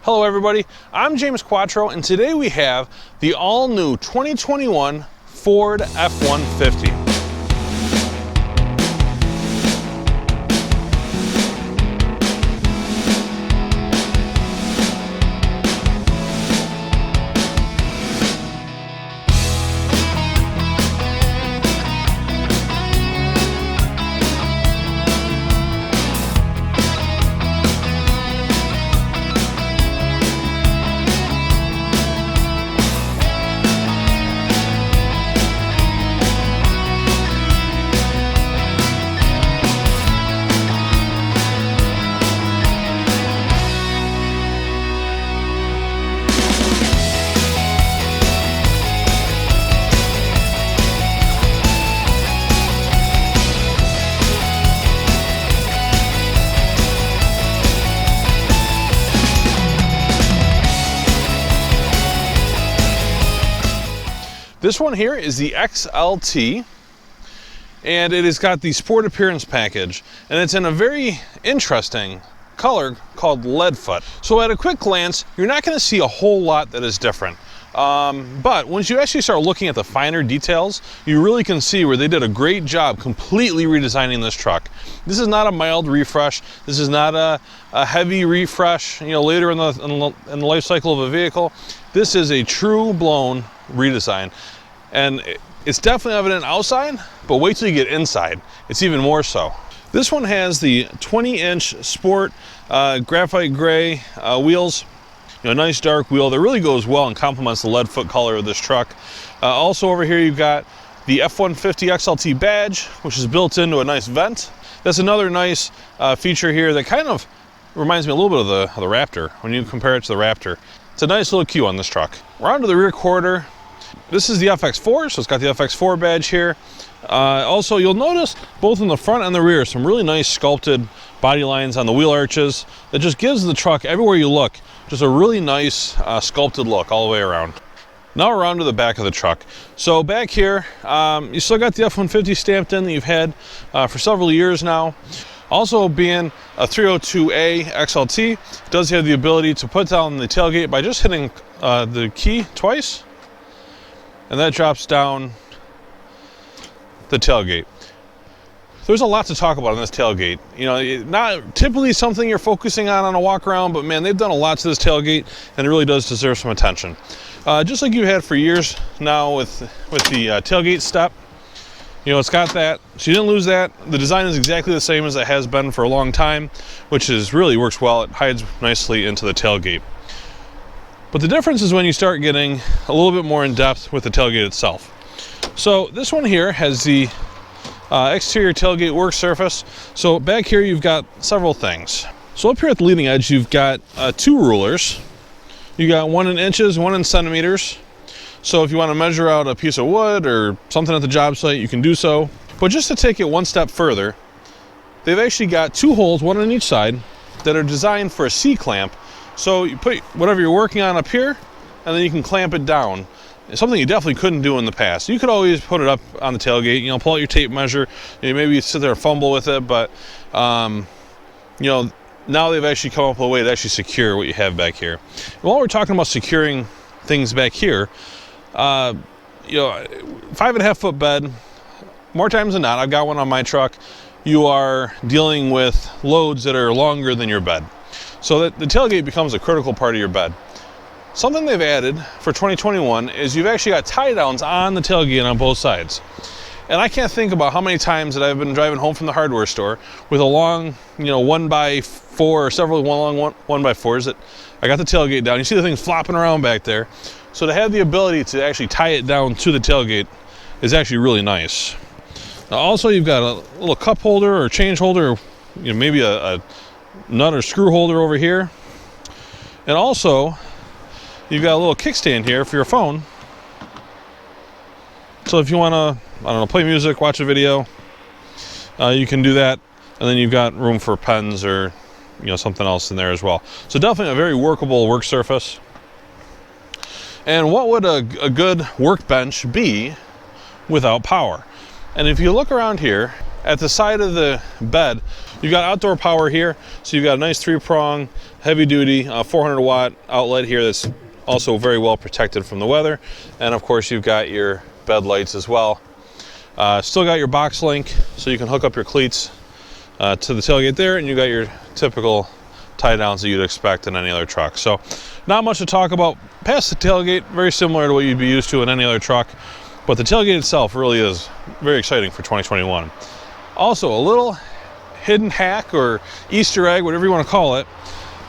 Hello everybody, I'm James Quattro, and today we have the all-new 2021 Ford F-150. This one here is the XLT, and it has got the Sport Appearance package, and it's in a very interesting color called Leadfoot. So at a quick glance, you're not going to see a whole lot that is different. But once you actually start looking at the finer details, you really can see where they did a great job completely redesigning this truck. This is not a mild refresh. This is not a heavy refresh, later in the life cycle of a vehicle. This is a true blown redesign. And it's definitely evident outside, but wait till you get inside. It's even more so. This one has the 20-inch Sport graphite gray wheels. A nice dark wheel that really goes well and complements the Leadfoot color of this truck. Also over here you've got the F-150 XLT badge, which is built into a nice vent. That's another nice feature here that kind of reminds me a little bit of the Raptor when you compare it to the Raptor. It's a nice little cue on this truck. We're on to the rear quarter. This is the FX4, so it's got the FX4 badge here. Also, you'll notice both in the front and the rear some really nice sculpted body lines on the wheel arches that just gives the truck, everywhere you look, just a really nice sculpted look all the way around. Now we're on to the back of the truck. So back here, you still got the F-150 stamped in that you've had for several years now. Also, being a 302A XLT, it does have the ability to put down the tailgate by just hitting the key twice, and that drops down the tailgate. There's a lot to talk about on this tailgate. Not typically something you're focusing on a walk around, but man, they've done a lot to this tailgate, and it really does deserve some attention. Just like you had for years now with the tailgate step. It's got that, so you didn't lose that. The design is exactly the same as it has been for a long time, which really works well. It hides nicely into the tailgate. But the difference is when you start getting a little bit more in depth with the tailgate itself. So this one here has the exterior tailgate work surface. So back here you've got several things. So up here at the leading edge you've got two rulers. You got one in inches, one in centimeters. So if you want to measure out a piece of wood or something at the job site, you can do so. But just to take it one step further, they've actually got two holes, one on each side, that are designed for a C-clamp. So you put whatever you're working on up here, and then you can clamp it down. It's something you definitely couldn't do in the past. You could always put it up on the tailgate, pull out your tape measure, maybe you sit there and fumble with it, but now they've actually come up with a way to actually secure what you have back here. While we're talking about securing things back here, 5.5 foot bed, more times than not, I've got one on my truck, you are dealing with loads that are longer than your bed. So that the tailgate becomes a critical part of your bed. Something they've added for 2021 is you've actually got tie downs on the tailgate on both sides. And I can't think about how many times that I've been driving home from the hardware store with a long, 1x4 or several long 1x4s that I got the tailgate down. You see the things flopping around back there. So to have the ability to actually tie it down to the tailgate is actually really nice. Now also you've got a little cup holder or change holder, or maybe a nut or screw holder over here. And also you've got a little kickstand here for your phone. So if you want to, play music, watch a video, you can do that. And then you've got room for pens or, something else in there as well. So definitely a very workable work surface. And what would a good workbench be without power? And if you look around here, at the side of the bed, you've got outdoor power here. So you've got a nice 3-prong, heavy duty, 400 watt outlet here that's also very well protected from the weather. And of course you've got your bed lights as well. Still got your box link, so you can hook up your cleats to the tailgate there, and you got your typical tie downs that you'd expect in any other truck. So not much to talk about past the tailgate, very similar to what you'd be used to in any other truck, but the tailgate itself really is very exciting for 2021. Also, a little hidden hack or Easter egg, whatever you want to call it,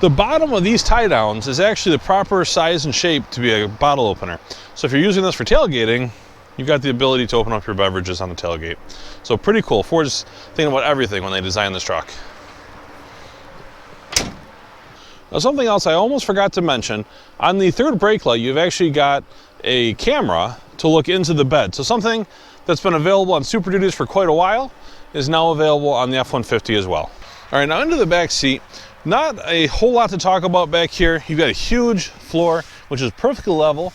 the bottom of these tie downs is actually the proper size and shape to be a bottle opener. So if you're using this for tailgating, you've got the ability to open up your beverages on the tailgate. So pretty cool. Ford's thinking about everything when they designed this truck. Now, something else I almost forgot to mention, on the third brake light, you've actually got a camera to look into the bed. So something that's been available on Super Duties for quite a while is now available on the F-150 as well. All right, now into the back seat. Not a whole lot to talk about back here. You've got a huge floor, which is perfectly level.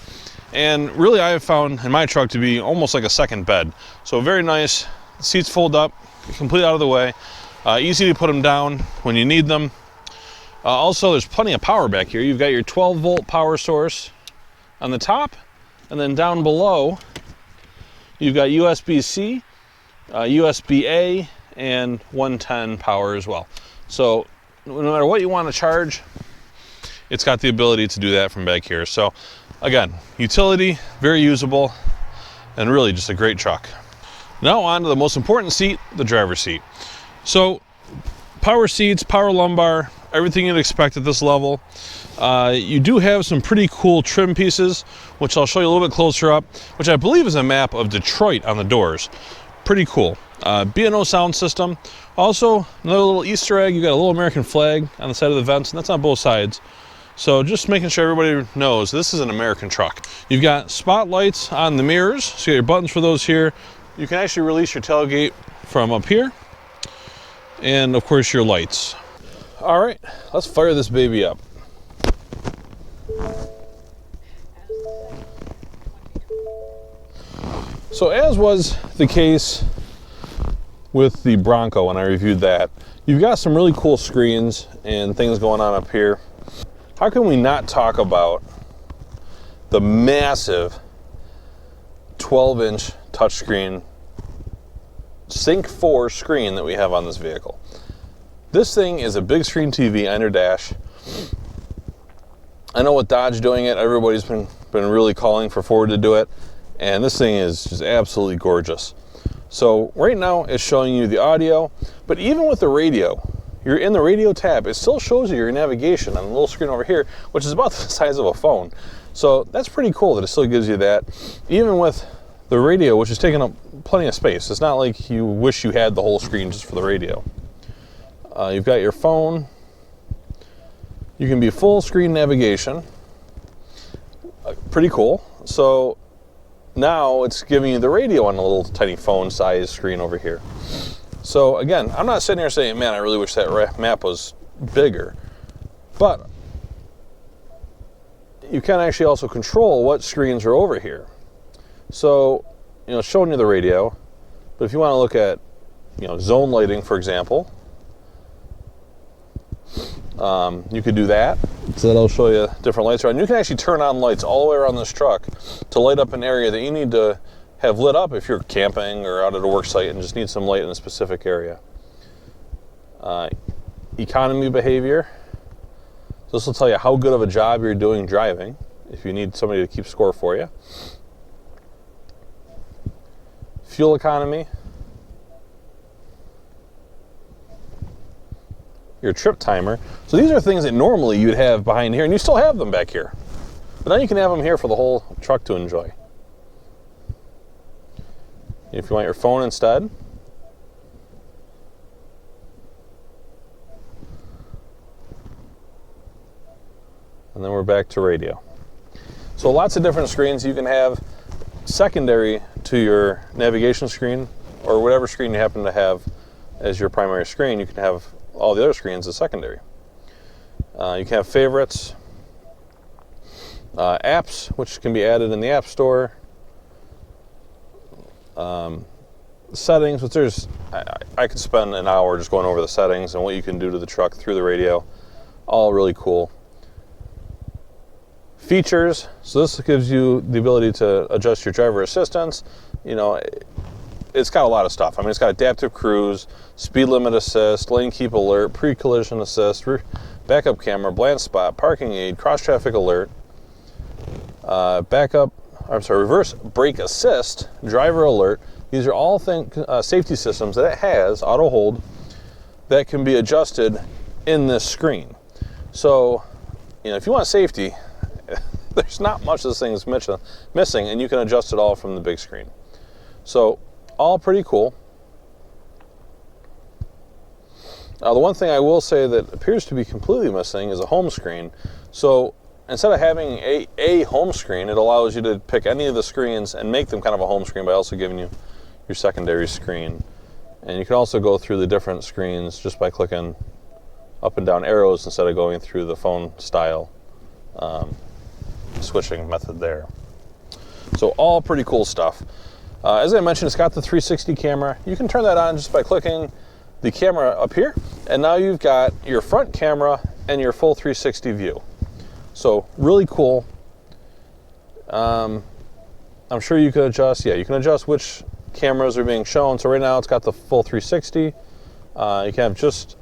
And really I have found in my truck to be almost like a second bed. So very nice, seats fold up, completely out of the way. Easy to put them down when you need them. Also, there's plenty of power back here. You've got your 12-volt power source on the top, and then down below, you've got USB-C, USB-A, and 110 power as well. So no matter what you want to charge, it's got the ability to do that from back here. So again, utility, very usable, and really just a great truck. Now on to the most important seat, the driver's seat. So power seats, power lumbar, everything you'd expect at this level. You do have some pretty cool trim pieces, which I'll show you a little bit closer up, which I believe is a map of Detroit on the doors. Pretty cool. B&O sound system. Also, another little Easter egg, you got a little American flag on the side of the vents, and that's on both sides. So just making sure everybody knows this is an American truck. You've got spotlights on the mirrors, so you got your buttons for those here. You can actually release your tailgate from up here. And of course your lights. All right, let's fire this baby up. So as was the case with the Bronco when I reviewed that, you've got some really cool screens and things going on up here. How can we not talk about the massive 12-inch touchscreen Sync 4 screen that we have on this vehicle? This thing is a big screen TV on your dash. I know with Dodge doing it, everybody's been really calling for Ford to do it, and this thing is just absolutely gorgeous. So right now it's showing you the audio, but even with the radio, you're in the radio tab, it still shows you your navigation on the little screen over here, which is about the size of a phone. So that's pretty cool that it still gives you that, even with the radio, which is taking up plenty of space. It's not like you wish you had the whole screen just for the radio. You've got your phone. You can be full screen navigation. Pretty cool. So now it's giving you the radio on a little tiny phone size screen over here. So again, I'm not sitting here saying, man, I really wish that map was bigger. But you can actually also control what screens are over here. So, it's showing you the radio. But if you want to look at, zone lighting, for example, you could do that. So that'll show you different lights around. You can actually turn on lights all the way around this truck to light up an area that you need to have lit up if you're camping or out at a work site and just need some light in a specific area. Economy behavior. So this will tell you how good of a job you're doing driving if you need somebody to keep score for you. Fuel economy. Your trip timer. So these are things that normally you'd have behind here, and you still have them back here. But now you can have them here for the whole truck to enjoy. If you want your phone instead, and then we're back to radio. So lots of different screens you can have secondary to your navigation screen, or whatever screen you happen to have as your primary screen. You can have all the other screens as secondary. You can have favorites, apps, which can be added in the App Store. settings, which I could spend an hour just going over the settings and what you can do to the truck through the radio. All really cool. Features, so this gives you the ability to adjust your driver assistance. You know, it's got a lot of stuff. I mean, it's got adaptive cruise, speed limit assist, lane keep alert, pre-collision assist, backup camera, blind spot, parking aid, cross traffic alert, reverse brake assist, driver alert. These are all safety systems that it has, auto hold, that can be adjusted in this screen. So, you know, if you want safety, there's not much this thing is missing, and you can adjust it all from the big screen. So, all pretty cool. The one thing I will say that appears to be completely missing is a home screen. So, instead of having a home screen, it allows you to pick any of the screens and make them kind of a home screen by also giving you your secondary screen. And you can also go through the different screens just by clicking up and down arrows instead of going through the phone style switching method there. So all pretty cool stuff. As I mentioned, it's got the 360 camera. You can turn that on just by clicking the camera up here, and now you've got your front camera and your full 360 view. So really cool. I'm sure you can adjust. Yeah, you can adjust which cameras are being shown. So right now it's got the full 360. You can have just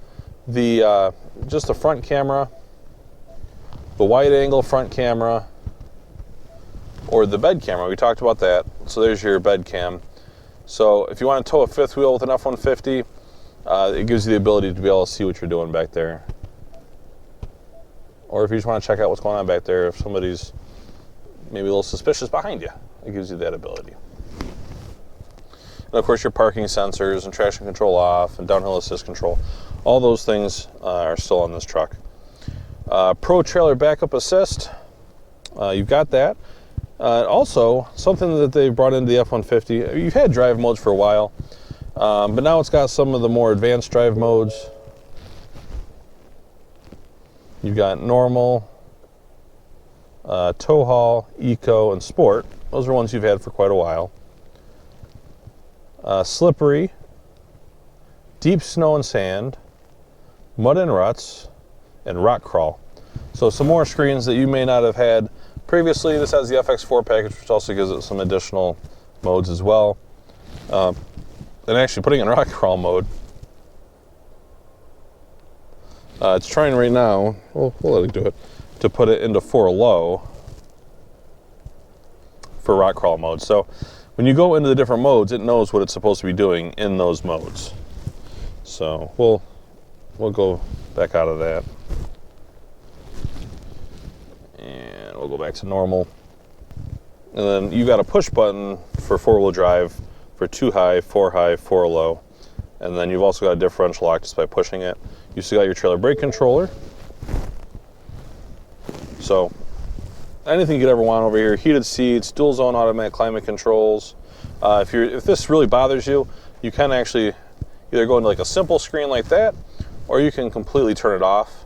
the front camera, the wide angle front camera, or the bed camera. We talked about that. So there's your bed cam. So if you want to tow a fifth wheel with an F-150, it gives you the ability to be able to see what you're doing back there. Or if you just want to check out what's going on back there, if somebody's maybe a little suspicious behind you, it gives you that ability. And of course your parking sensors and traction control off and downhill assist control, all those things are still on this truck. Pro trailer backup assist, you've got that. Also, something that they brought into the F-150, you've had drive modes for a while, but now it's got some of the more advanced drive modes. You've got normal, tow haul, eco, and sport. Those are ones you've had for quite a while. Slippery, deep snow and sand, mud and ruts, and rock crawl. So some more screens that you may not have had previously. This has the FX4 package, which also gives it some additional modes as well. And actually putting in rock crawl mode, it's trying right now, we'll let it do it, to put it into 4 low for rock crawl mode. So when you go into the different modes, it knows what it's supposed to be doing in those modes. So we'll go back out of that. And we'll go back to normal. And then you got a push button for 4-wheel drive for 2 high, 4 high, 4 low. And then you've also got a differential lock just by pushing it. You still got your trailer brake controller. So anything you could ever want over here. Heated seats, dual zone automatic climate controls. If this really bothers you, you can actually either go into like a simple screen like that, or you can completely turn it off.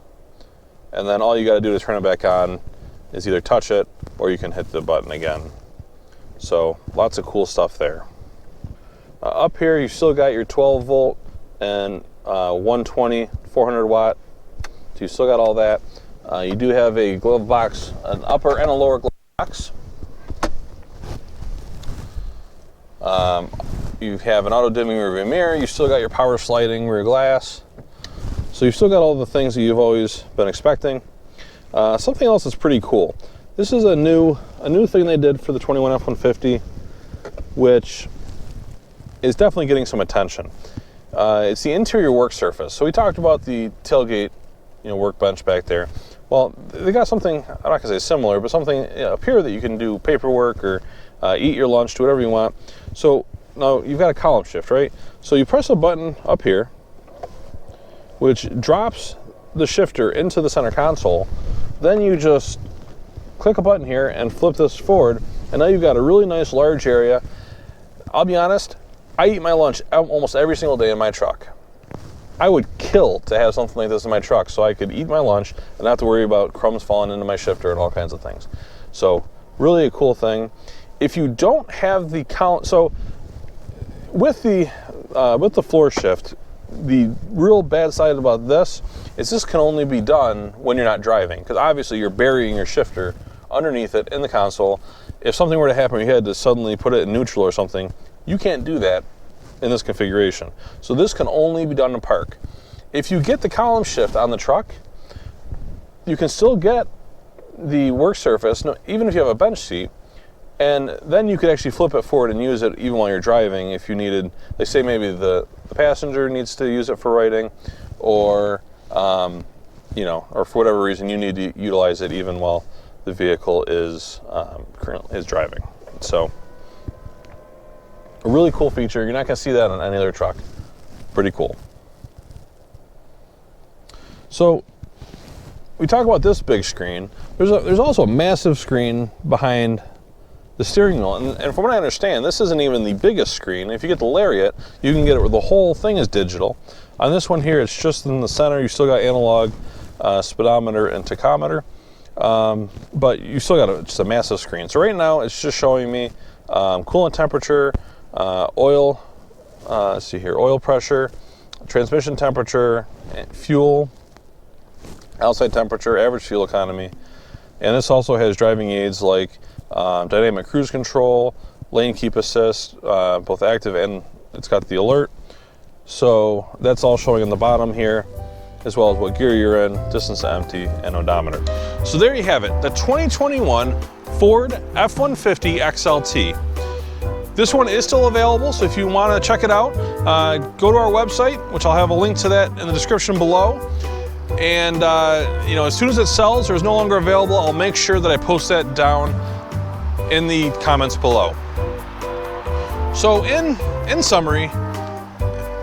And then all you got to do to turn it back on is either touch it or you can hit the button again. So lots of cool stuff there. Up here you still got your 12 volt and 120 400 watt. So you still got all that. You do have a glove box, an upper and a lower glove box. You have an auto dimming rear mirror. You still got your power sliding rear glass. So you've still got all the things that you've always been expecting. Something else that's pretty cool. This is a new thing they did for the 21 F-150, which is definitely getting some attention. It's the interior work surface. So we talked about the tailgate, workbench back there. Well, they got something, I'm not gonna say similar, but something up here that you can do paperwork or eat your lunch, do whatever you want. So now you've got a column shift, right? So you press a button up here, which drops the shifter into the center console. Then you just click a button here and flip this forward, and now you've got a really nice large area. I'll be honest, I eat my lunch almost every single day in my truck. I would kill to have something like this in my truck so I could eat my lunch and not have to worry about crumbs falling into my shifter and all kinds of things. So really a cool thing. If you don't have the count, so with the floor shift, the real bad side about this is this can only be done when you're not driving, because obviously you're burying your shifter underneath it in the console. If something were to happen, you had to suddenly put it in neutral or something, you can't do that in this configuration. So this can only be done in park. If you get the column shift on the truck, you can still get the work surface, even if you have a bench seat, and then you could actually flip it forward and use it even while you're driving if you needed. They say maybe the passenger needs to use it for writing, or you know, or for whatever reason you need to utilize it even while the vehicle is currently driving. So a really cool feature. You're not going to see that on any other truck. Pretty cool. So we talk about this big screen. There's also a massive screen behind the steering wheel, and from what I understand, this isn't even the biggest screen. If you get the Lariat, you can get it where the whole thing is digital. On this one here, it's just in the center. You still got analog speedometer and tachometer, but you still got just a massive screen. So right now, it's just showing me coolant temperature, oil. Let's see here, oil pressure, transmission temperature, fuel, outside temperature, average fuel economy, and this also has driving aids like dynamic cruise control, lane keep assist, both active, and it's got the alert. So that's all showing in the bottom here, as well as what gear you're in, distance to empty, and odometer. So there you have it, the 2021 Ford F-150 XLT. This one is still available, so if you want to check it out, go to our website, which I'll have a link to that in the description below. And you know, as soon as it sells or is no longer available, I'll make sure that I post that down in the comments below. So in summary,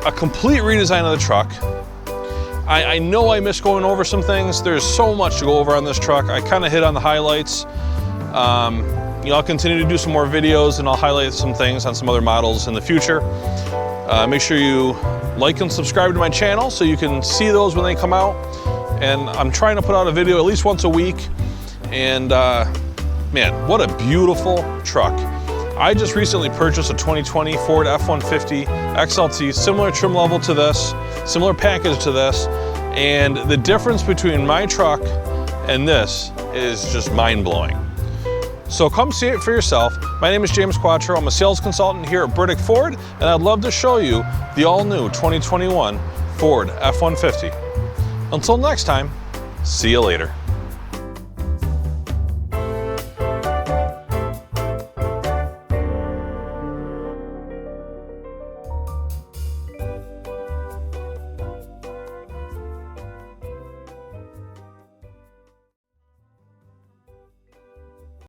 a complete redesign of the truck. I know I missed going over some things. There's so much to go over on this truck. I kind of hit on the highlights. You know, I'll continue to do some more videos, and I'll highlight some things on some other models in the future. Make sure you like and subscribe to my channel so you can see those when they come out. And I'm trying to put out a video at least once a week. And man, what a beautiful truck. I just recently purchased a 2020 Ford F-150 XLT, similar trim level to this, similar package to this, and the difference between my truck and this is just mind-blowing. So come see it for yourself. My name is James Quattro. I'm a sales consultant here at Burdick Ford, and I'd love to show you the all-new 2021 Ford F-150. Until next time, see you later.